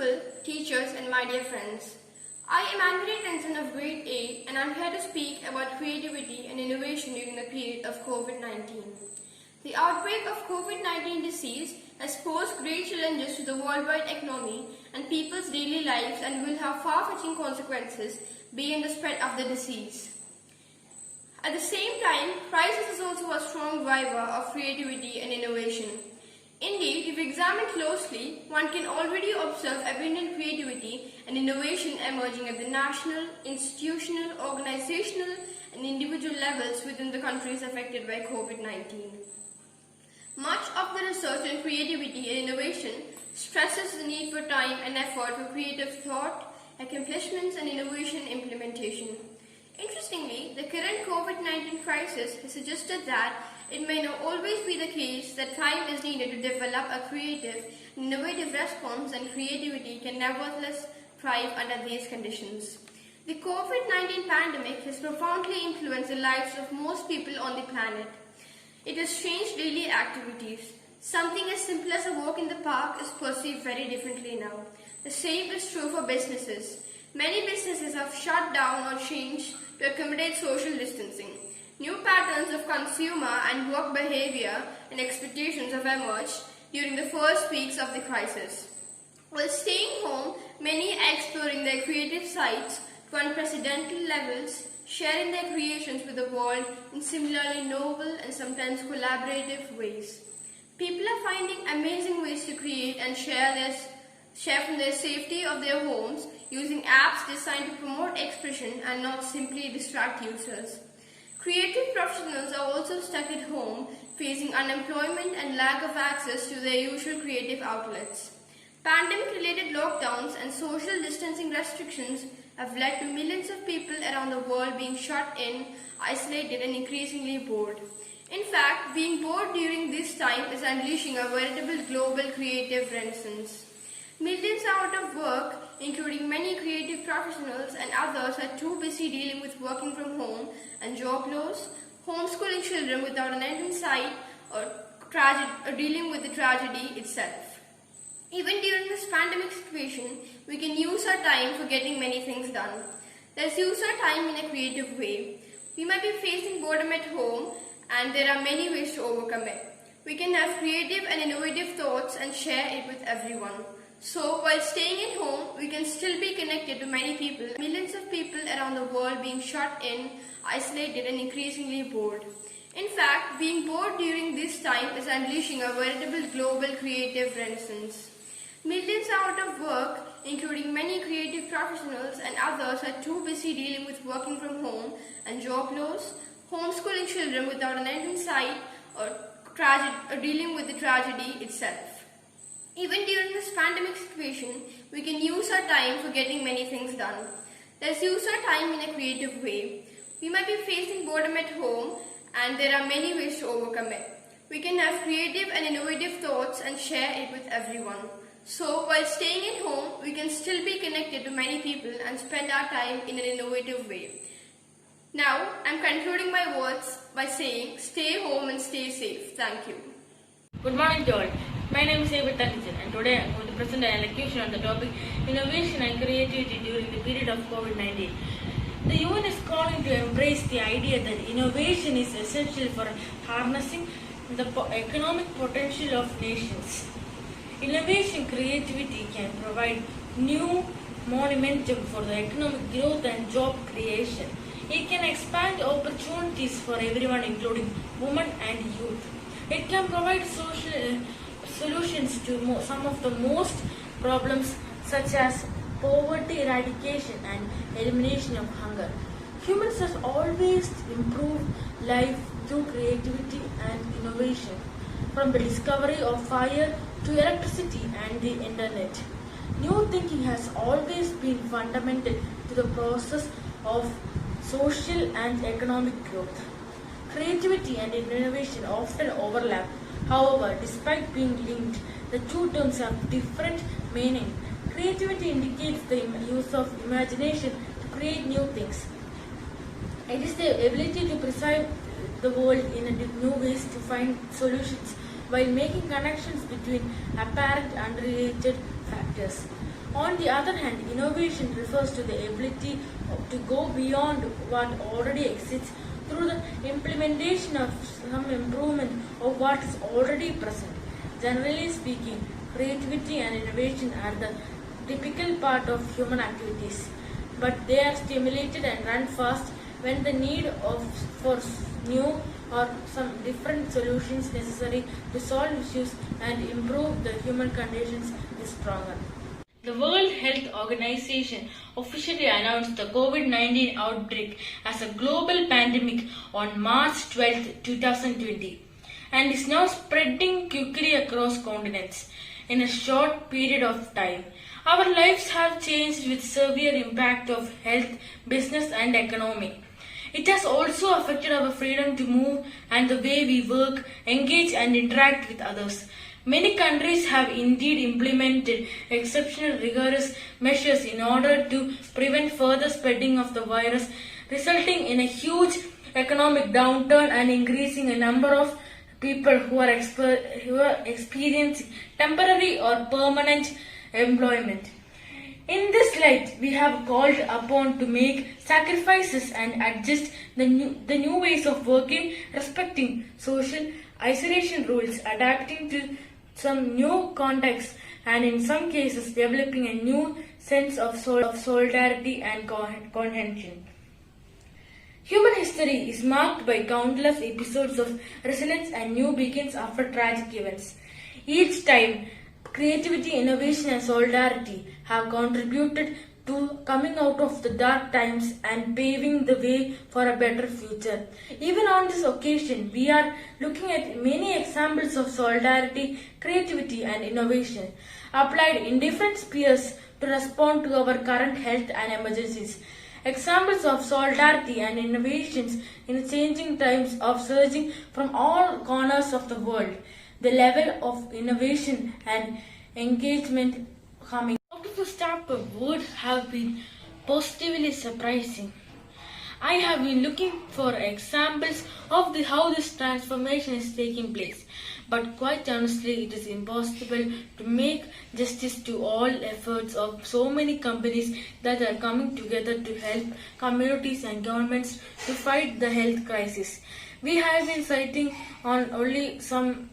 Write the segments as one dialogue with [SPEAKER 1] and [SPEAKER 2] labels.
[SPEAKER 1] principal, teachers and my dear friends. I am Anthony Tenson of grade 8 and I am here to speak about creativity and innovation during the period of COVID-19. The outbreak of COVID-19 disease has posed great challenges to the worldwide economy and people's daily lives and will have far-reaching consequences beyond the spread of the disease. At the same time, crisis is also a strong driver of creativity and innovation. Indeed, if examined closely, one can already observe abundant creativity and innovation emerging at the national, institutional, organizational and individual levels within the countries affected by COVID-19. Much of the research on creativity and innovation stresses the need for time and effort for creative thought, accomplishments and innovation implementation. Interestingly, the current COVID-19 crisis has suggested that it may not always be the case that time is needed to develop a creative, innovative response, and creativity can nevertheless thrive under these conditions. The COVID-19 pandemic has profoundly influenced the lives of most people on the planet. It has changed daily activities. Something as simple as a walk in the park is perceived very differently now. The same is true for businesses. Many businesses have shut down or changed to accommodate social distancing. New patterns of consumer and work behavior and expectations have emerged during the first weeks of the crisis. While staying home, many are exploring their creative sides to unprecedented levels, sharing their creations with the world in similarly novel and sometimes collaborative ways. People are finding amazing ways to create and share from the safety of their homes using apps designed to promote expression and not simply distract users. Creative professionals are also stuck at home, facing unemployment and lack of access to their usual creative outlets. Pandemic-related lockdowns and social distancing restrictions have led to millions of people around the world being shut in, isolated and increasingly bored. In fact, being bored during this time is unleashing a veritable global creative renaissance. Millions are out of work, including many creative professionals, and others are too busy dealing with working from home and job loss, homeschooling children without an end in sight, or dealing with the tragedy itself. Even during this pandemic situation, we can use our time for getting many things done. Let's use our time in a creative way. We might be facing boredom at home, and there are many ways to overcome it. We can have creative and innovative thoughts and share it with everyone. So, while staying at home, we can still be connected to many people, millions of people around the world being shut in, isolated and increasingly bored. In fact, being bored during this time is unleashing a veritable global creative renaissance. Millions are out of work, including many creative professionals, and others are too busy dealing with working from home and job loss, homeschooling children without an end in sight, or dealing with the tragedy itself. Even during this pandemic situation, we can use our time for getting many things done. Let's use our time in a creative way. We might be facing boredom at home, and there are many ways to overcome it. We can have creative and innovative thoughts and share it with everyone. So, while staying at home, we can still be connected to many people and spend our time in an innovative way. Now, I'm concluding my words by saying, stay home and stay safe. Thank you.
[SPEAKER 2] Good morning to all. My name is David Tanijan and today I am going to present an elocution on the topic Innovation and Creativity during the period of COVID-19. The UN is calling to embrace the idea that innovation is essential for harnessing the economic potential of nations. Innovation creativity can provide new momentum for the economic growth and job creation. It can expand opportunities for everyone, including women and youth. It can provide solutions to some of the most problems such as poverty eradication and elimination of hunger. Humans have always improved life through creativity and innovation, from the discovery of fire to electricity and the internet. New thinking has always been fundamental to the process of social and economic growth. Creativity and innovation often overlap. However, despite being linked, the two terms have different meaning. Creativity indicates the use of imagination to create new things. It is the ability to perceive the world in new ways to find solutions while making connections between apparent unrelated factors. On the other hand, innovation refers to the ability to go beyond what already exists through the implementation of some improvement of what is already present. Generally speaking, creativity and innovation are the typical part of human activities, but they are stimulated and run fast when the need for new or some different solutions necessary to solve issues and improve the human conditions is stronger. The World Health Organization officially announced the COVID-19 outbreak as a global pandemic on March 12, 2020, and is now spreading quickly across continents in a short period of time. Our lives have changed with severe impact of health, business and economy. It has also affected our freedom to move and the way we work, engage and interact with others. Many countries have indeed implemented exceptional rigorous measures in order to prevent further spreading of the virus, resulting in a huge economic downturn and increasing a number of people who are experiencing temporary or permanent employment. In this light, we have called upon to make sacrifices and adjust the new ways of working, respecting social isolation rules, adapting to some new contexts, and in some cases developing a new sense of solidarity and cohesion. Human history is marked by countless episodes of resilience and new beginnings after tragic events. Each time, creativity, innovation, and solidarity have contributed to coming out of the dark times and paving the way for a better future. Even on this occasion, we are looking at many examples of solidarity, creativity, and innovation applied in different spheres to respond to our current health and emergencies. Examples of solidarity and innovations in changing times of surging from all corners of the world. The level of innovation and engagement coming out of the startup would have been positively surprising. I have been looking for examples of how this transformation is taking place, but quite honestly, it is impossible to make justice to all efforts of so many companies that are coming together to help communities and governments to fight the health crisis. We have been citing on only some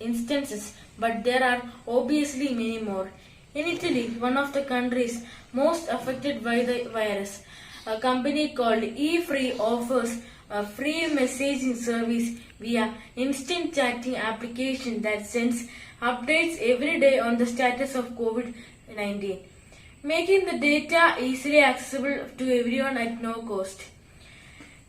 [SPEAKER 2] instances, but there are obviously many more. In Italy, one of the countries most affected by the virus, a company called eFree offers a free messaging service via instant chatting application that sends updates every day on the status of COVID-19, making the data easily accessible to everyone at no cost.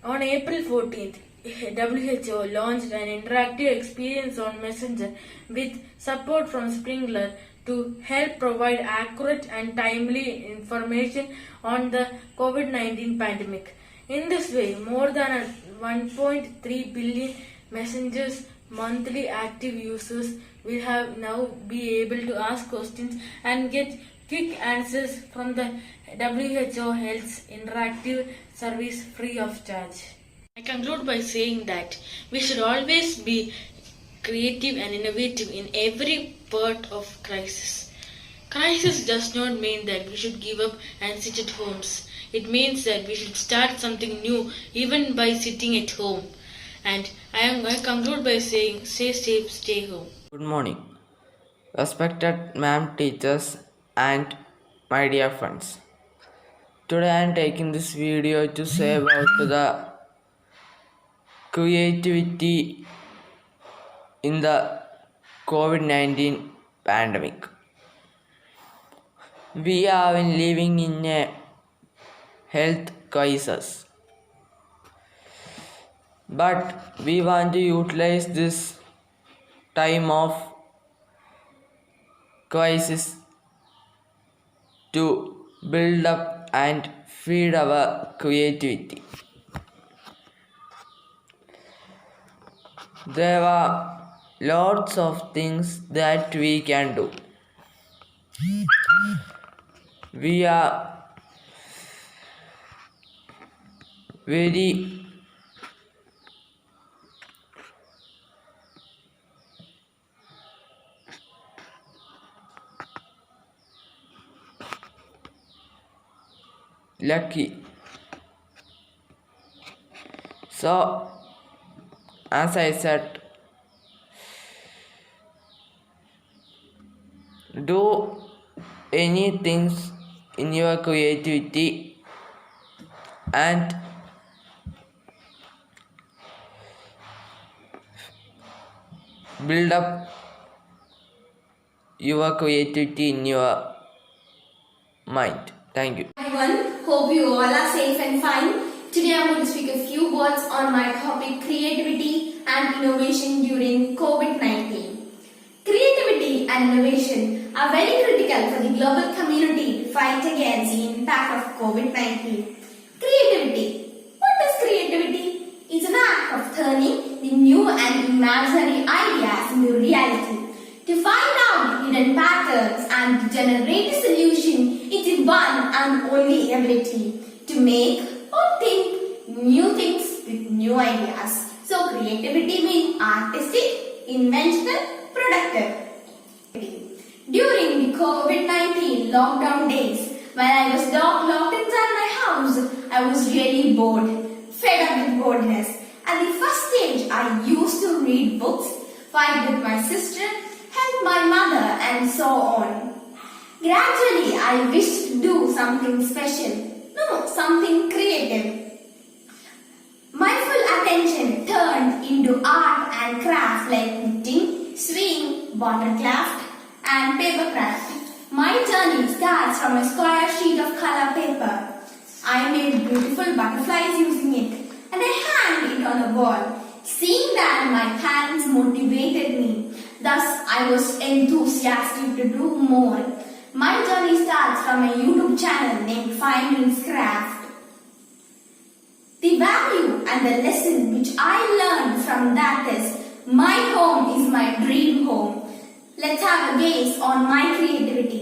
[SPEAKER 2] On April 14th, WHO launched an interactive experience on Messenger with support from Springler to help provide accurate and timely information on the COVID-19 pandemic. In this way, more than 1.3 billion Messenger's monthly active users will have now be able to ask questions and get quick answers from the WHO Health's interactive service free of charge. I conclude by saying that we should always be creative and innovative in every part of crisis. Crisis does not mean that we should give up and sit at homes. It means that we should start something new even by sitting at home. And I conclude by saying stay safe, stay home.
[SPEAKER 3] Good morning, respected ma'am, teachers, and my dear friends. Today I am taking this video to say about the creativity in the COVID-19 pandemic. We are living in a health crisis, but we want to utilize this time of crisis to build up and feed our creativity. There are lots of things that we can do. We are very lucky. So, as I said, do anything in your creativity and build up your creativity in your mind. Thank you.
[SPEAKER 1] Everyone, hope you all are safe and fine. Today I'm going to speak a few words on my topic creativity and innovation during COVID-19. Creativity and innovation are very critical for the global community to fight against the impact of COVID-19. Creativity. What is creativity? It's an act of turning the new and imaginary ideas into reality. To find out hidden patterns and to generate a solution, it is one and only ability to make or think new things with new ideas. So creativity means artistic, inventional, productive. During the COVID-19 lockdown days, when I was locked inside my house, I was really bored, fed up with boredness. At the first stage, I used to read books, fight with my sister, help my mother, and so on. Gradually, I wished to do something special. No, something creative. My full attention turned into art and craft like knitting, sewing, watercraft, and papercraft. My journey starts from a square sheet of color paper. I made beautiful butterflies using it, and I hung it on a wall. Seeing that, my parents motivated me. Thus, I was enthusiastic to do more. My journey starts from a YouTube channel named 5 Minutes Craft. The value and the lesson which I learned from that is, my home is my dream home. Let's have a gaze on my creativity.